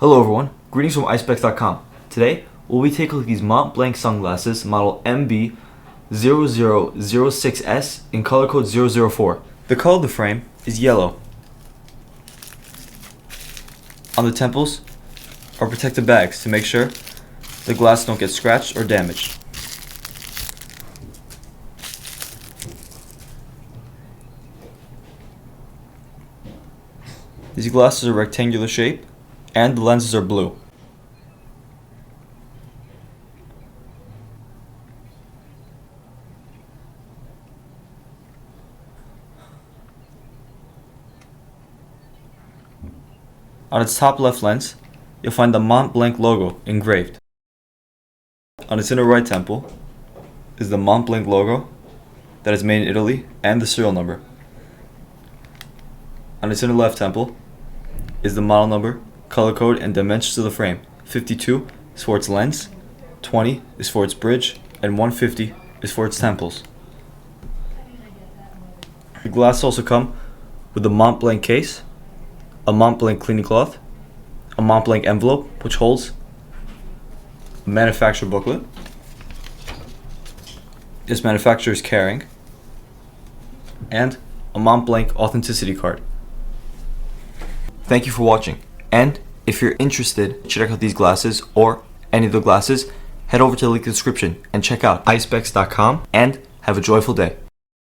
Hello everyone, greetings from Eyespecs.com. Today, we'll be taking a look at these Mont Blanc sunglasses, model MB0006S in color code 004. The color of the frame is yellow. On the temples are protective bags to make sure the glasses don't get scratched or damaged. These glasses are rectangular shape and the lenses are blue. On its top left lens, you'll find the Mont Blanc logo engraved. On its inner right temple is the Mont Blanc logo that is made in Italy and the serial number. On its inner left temple is the model number, color code, and dimensions of the frame. 52 is for its lens, 20 is for its bridge, and 150 is for its temples. The glasses also come with a Mont Blanc case, a Mont Blanc cleaning cloth, a Mont Blanc envelope which holds a manufacturer booklet, this manufacturer's carrying, and a Mont Blanc authenticity card. Thank you for watching, and if you're interested to check out these glasses or any of the glasses, head over to the link in the description and check out Eyespecs.com and have a joyful day.